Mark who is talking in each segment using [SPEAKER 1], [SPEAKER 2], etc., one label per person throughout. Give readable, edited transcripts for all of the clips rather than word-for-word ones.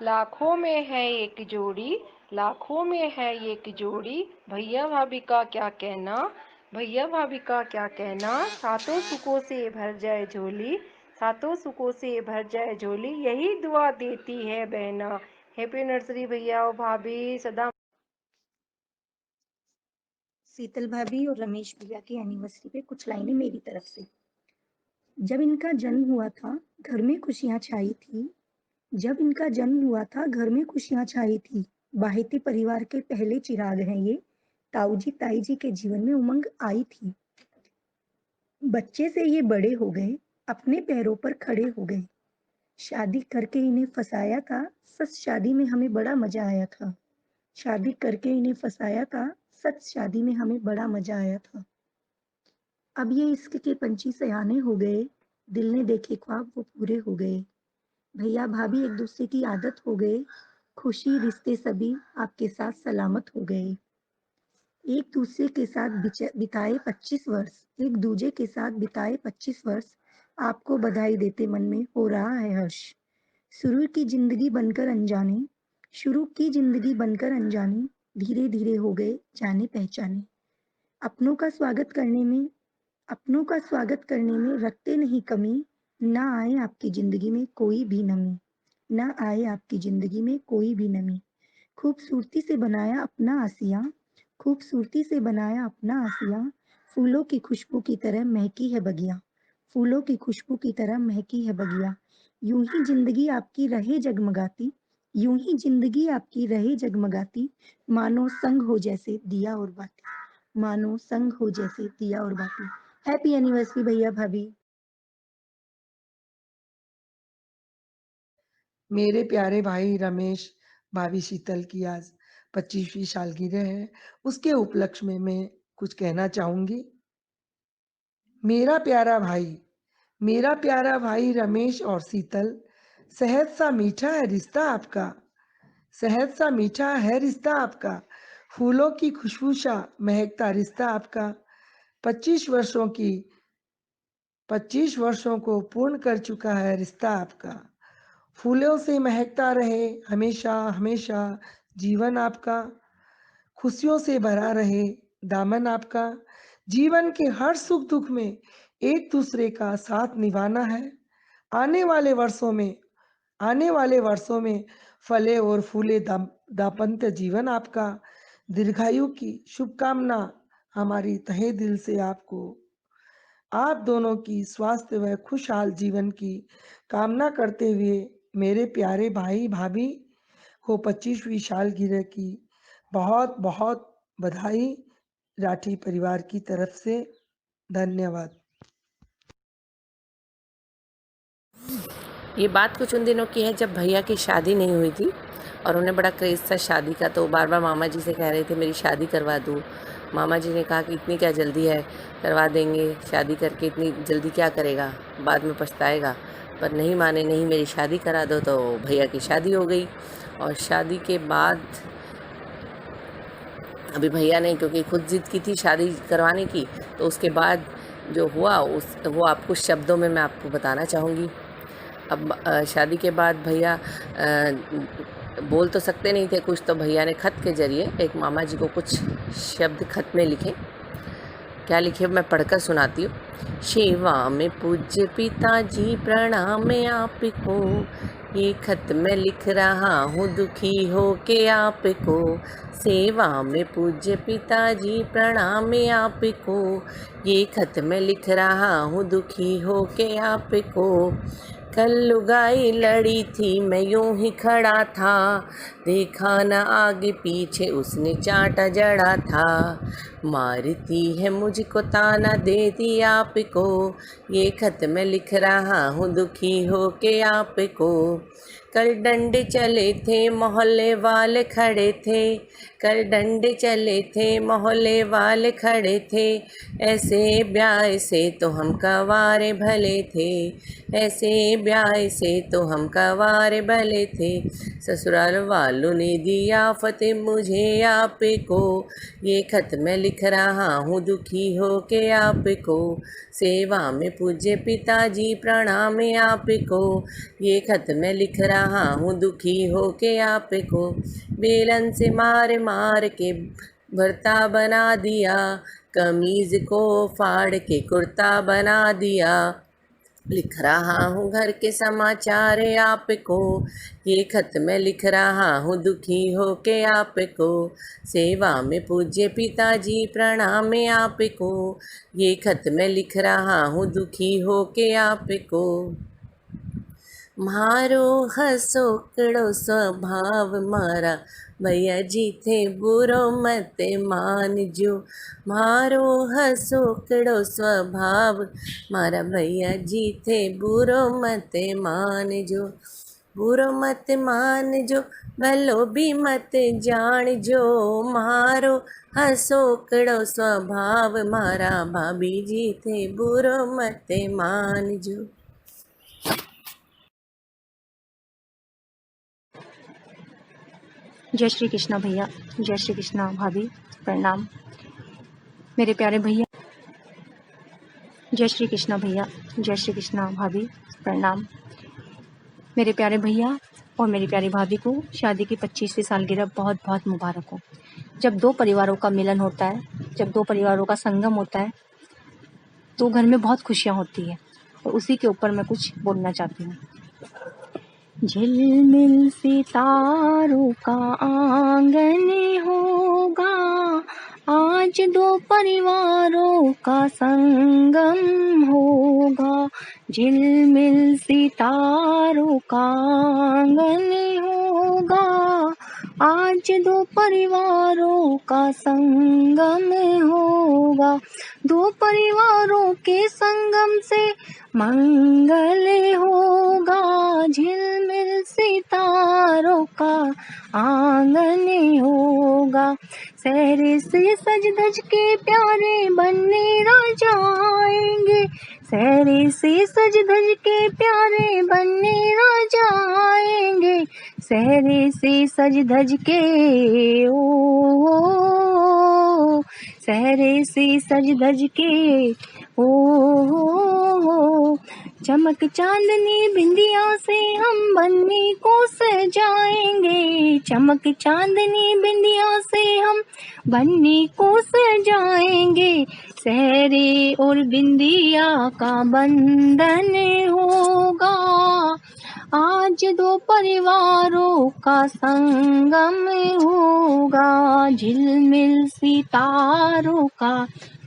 [SPEAKER 1] लाखों में है एक जोड़ी, लाखों में है एक जोड़ी, भैया भाभी का क्या कहना, भैया भाभी का क्या कहना, सातों सुखों से भर जाए झोली, सातों सुखों से भर जाए झोली, यही दुआ देती है बहना। हैप्पी नर्सरी भैया और भाभी, सदा।
[SPEAKER 2] शीतल भाभी और रमेश भैया की एनिवर्सरी पे कुछ लाइनें मेरी तरफ से। जब इनका जन्म हुआ था, घर में खुशियां छाई थी। जब इनका जन्म हुआ था, घर में खुशियां छाई थी। बाहेती परिवार के पहले चिराग हैं ये। ताऊ जी ताई जी के जीवन में उमंग आई थी। बच्चे से ये बड़े हो गए, अपने पैरों पर खड़े हो गए। शादी करके इन्हें फंसाया था, सच शादी में हमें बड़ा मजा आया था। शादी करके इन्हें फंसाया था, सच शादी में हमें बड़ा मजा आया था। अब ये इश्क के पंछी सयाने हो गए, दिल ने देखे ख्वाब वो पूरे हो गए। भैया भाभी एक दूसरे की आदत हो गए, खुशी रिश्ते सभी आपके साथ सलामत हो गए। एक दूसरे के साथ बिताए 25 वर्ष, एक दूजे के साथ बिताए 25 वर्ष, आपको बधाई देते मन में हो रहा है हर्ष। शुरू की जिंदगी बनकर अनजाने, शुरू की जिंदगी बनकर अनजाने, धीरे धीरे हो गए जाने पहचाने। अपनों का स्वागत करने में अपनों का स्वागत करने में रखते नहीं कमी, ना आए आपकी जिंदगी में कोई भी नमी, ना आए आपकी जिंदगी में कोई भी नमी। खूबसूरती से बनाया अपना आसिया, खूबसूरती से बनाया अपना आसिया, फूलों की खुशबू की तरह महकी है बगिया, फूलों की खुशबू की तरह महकी है बगिया। यूं ही जिंदगी आपकी रहे जगमगाती, यूं ही जिंदगी आपकी रहे जगमगाती, मानो संग हो जैसे दिया और बाती, मानो संग हो जैसे दिया और बाती। हैप्पी एनिवर्सरी भैया भाभी।
[SPEAKER 3] मेरे प्यारे भाई रमेश, भाभी शीतल की आज 25वीं सालगिरह है। उसके उपलक्ष्य में मैं कुछ कहना चाहूंगी। मेरा प्यारा भाई, मेरा प्यारा भाई रमेश और शीतल, शहद सा मीठा है रिश्ता आपका, शहद सा मीठा है रिश्ता आपका, फूलों की खुशबू सा महकता रिश्ता आपका। 25 वर्षों की 25 वर्षों को पूर्ण कर चुका है रिश्ता आपका। फूलों से महकता रहे हमेशा हमेशा जीवन आपका, खुशियों से भरा रहे दामन आपका। जीवन के हर सुख दुख में एक दूसरे का साथ निभाना है। आने वाले वर्षों में आने वाले वर्षों में फले और फूले दाम्पत्य जीवन आपका। दीर्घायु की शुभकामना हमारी तहे दिल से आपको, आप दोनों की स्वास्थ्य व खुशहाल जीवन की कामना करते हुए मेरे प्यारे भाई भाभी को 25वीं सालगिरह की बहुत बहुत बधाई राठी परिवार की तरफ से। धन्यवाद।
[SPEAKER 4] ये बात कुछ उन दिनों की है जब भैया की शादी नहीं हुई थी और उन्हें बड़ा क्रेज़ था शादी का, तो बार बार मामा जी से कह रहे थे मेरी शादी करवा दूँ। मामा जी ने कहा कि इतनी क्या जल्दी है, करवा देंगे, शादी करके इतनी जल्दी क्या करेगा, बाद में पछताएगा। पर नहीं माने, नहीं मेरी शादी करा दो, तो भैया की शादी हो गई। और शादी के बाद अभी भैया ने क्योंकि खुद ज़िद की थी शादी करवाने की, तो उसके बाद जो हुआ वो आप कुछ शब्दों में मैं आपको बताना चाहूँगी। अब शादी के बाद भैया बोल तो सकते नहीं थे कुछ, तो भैया ने खत के ज़रिए एक मामा जी को कुछ शब्द खत में लिखे। क्या लिखे मैं पढ़कर सुनाती हूँ। सेवा में पूज्य पिताजी प्रणाम आपको, ये खत मैं लिख रहा हूँ दुखी हो के आपको। सेवा में पूज्य पिताजी प्रणाम आपको, ये खत मैं लिख रहा हूँ दुखी हो के आपको। कल लुगाई लड़ी थी मैं यूं ही खड़ा था, देखा न आगे पीछे उसने चाटा जड़ा था। मारती है मुझको ताना देती आपको, ये खत मैं लिख रहा हूँ दुखी हो के आपको। कल डंडे चले थे मोहल्ले वाले खड़े थे, कल डंडे चले थे मोहल्ले वाले खड़े थे। ऐसे ब्याह से तो हम कवारे भले थे, ऐसे ब्याह से तो हम कवारे भले थे, ससुराल वालों ने दी आफत मुझे आप को। ये खत मैं लिख रहा हूँ दुखी हो के आपको, सेवा में पूज्य पिताजी प्रणाम आपको। ये खत मैं लिख रहा हूँ दुखी हो के आपको, बेलन से मार मार के भरता बना दिया, कमीज को फाड़ के कुर्ता बना दिया। लिख रहा हूँ घर के समाचार आपको, ये खत मैं लिख रहा हूँ दुखी हो के आपको, सेवा में पूज्य पिताजी प्रणाम आपको। ये खत मैं लिख रहा हूँ दुखी हो के आपको। मारो हसोकड़ो स्वभाव मारा, भैया जी थे बुरो मत मानजो। मारो हसोकड़ो स्वभाव मारा, भैया जी थे बुरो मत मानजो। बुरो मत मानजो भलो भी मत जानजो, मारो हसोकड़ो स्वभाव मारा, भाभी जी थे बुरो मत मानजो।
[SPEAKER 5] जय श्री कृष्णा भैया, जय श्री कृष्णा भाभी, प्रणाम मेरे प्यारे भैया। जय श्री कृष्णा भैया, जय श्री कृष्णा भाभी, प्रणाम मेरे प्यारे भैया और मेरी प्यारी भाभी को शादी की 25वीं सालगिरह बहुत बहुत मुबारक हो। जब दो परिवारों का मिलन होता है, जब दो परिवारों का संगम होता है, तो घर में बहुत खुशियाँ होती है, और उसी के ऊपर मैं कुछ बोलना चाहती हूँ। झिलमिल सितारों का आंगन होगा, आज दो परिवारों का संगम होगा। झिलमिल सितारों का आंगन होगा, आज दो परिवारों का संगम होगा। दो परिवारों के संगम से मंगल होगा, झिलमिल सितारों का आंगन होगा। सहरे से सज धज के प्यारे बनने राजा आएंगे, सहरे से सज धज के प्यारे बनने राजा आएंगे। सहरे से सज धज के सहरे से सज धज के चमक चांदनी बिंदिया से हम बन्नी को सजाएंगे, चमक चांदनी बिंदिया से हम बन्नी को सजाएंगे। सहरे और बिंदिया का बंधन होगा, आज दो परिवारों का संगम होगा। झिलमिल सितारों का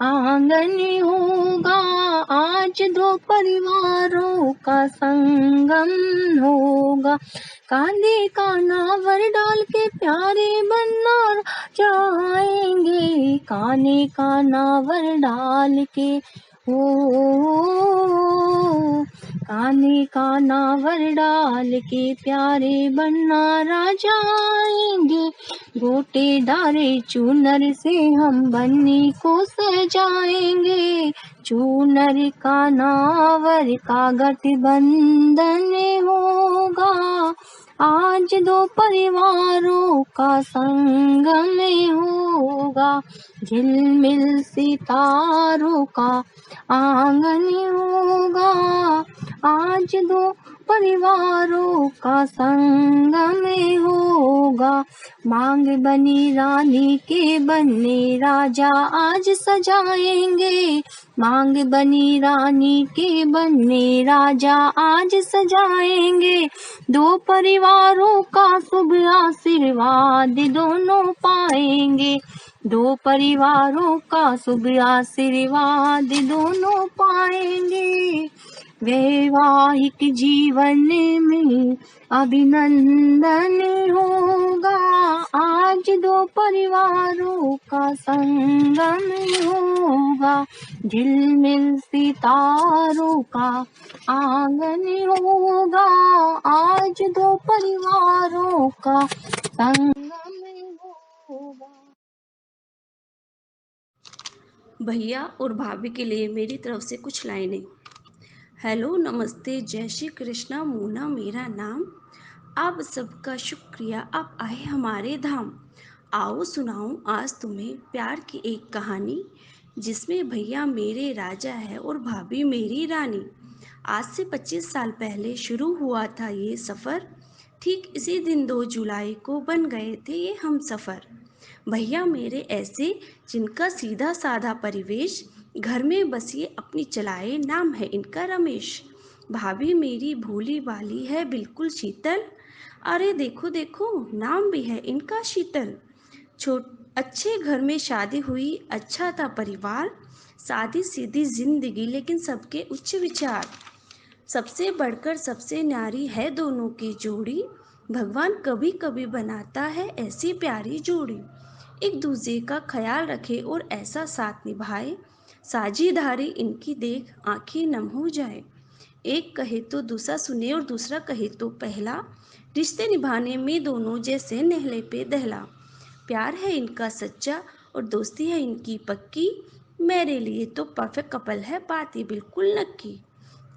[SPEAKER 5] आंगन होगा, आज दो परिवारों का संगम होगा। कांधे का नावर डाल के प्यारे बनना चाहेंगे, काने का नावर डाल के काने का नावर डाल के प्यारे बनना राजा आएंगे। गोटेदारे चूनर से हम बन्नी को सजाएंगे, चूनर का नावर का गठबंधन होगा, आज दो परिवारों का संगम होगा। झिलमिल सितारों का आंगन होगा, आज दो परिवारों का संगम होगा। मांग बनी रानी के बनने राजा आज सजाएंगे, मांग बनी रानी के बनने राजा आज सजाएंगे। दो परिवारों का शुभ आशीर्वाद दोनों पाएंगे, दो परिवारों का शुभ आशीर्वाद दोनों पाएंगे। वैवाहिक जीवन में अभिनंदन होगा, आज दो परिवारों का संगम होगा। झिलमिल सितारों का आंगन होगा, आज दो परिवारों का संगम होगा।
[SPEAKER 6] भैया और भाभी के लिए मेरी तरफ से कुछ लाइनें। हेलो नमस्ते जय श्री कृष्णा मोना मेरा नाम। आप सबका शुक्रिया आप आए हमारे धाम। आओ सुनाऊं आज तुम्हें प्यार की एक कहानी, जिसमें भैया मेरे राजा है और भाभी मेरी रानी। आज से 25 साल पहले शुरू हुआ था ये सफ़र। ठीक इसी दिन 2 जुलाई को बन गए थे ये हम सफ़र। भैया मेरे ऐसे जिनका सीधा साधा परिवेश, घर में बस ये अपनी चलाए, नाम है इनका रमेश। भाभी मेरी भोली वाली है बिल्कुल शीतल, अरे देखो देखो नाम भी है इनका शीतल। छोट अच्छे घर में शादी हुई, अच्छा था परिवार, सादी सीधी जिंदगी लेकिन सबके उच्च विचार। सबसे बढ़कर सबसे न्यारी है दोनों की जोड़ी, भगवान कभी कभी बनाता है ऐसी प्यारी जोड़ी। एक दूसरे का ख्याल रखे और ऐसा साथ निभाए, साझीदारी इनकी देख आंखें नम हो जाए। एक कहे तो दूसरा सुने और दूसरा कहे तो पहला, रिश्ते निभाने में दोनों जैसे नहले पे दहला। प्यार है इनका सच्चा और दोस्ती है इनकी पक्की, मेरे लिए तो परफेक्ट कपल है, बात ये बिल्कुल नक्की।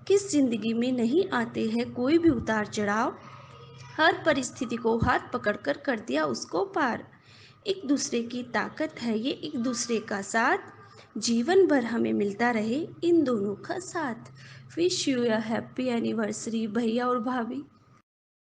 [SPEAKER 6] किस जिंदगी में नहीं आते हैं कोई भी उतार चढ़ाव, हर परिस्थिति को हाथ पकड़कर कर दिया उसको पार। एक दूसरे की ताकत है ये एक दूसरे का साथ, जीवन भर हमें मिलता रहे इन दोनों का साथ। Wish you a happy anniversary भैया और भाभी।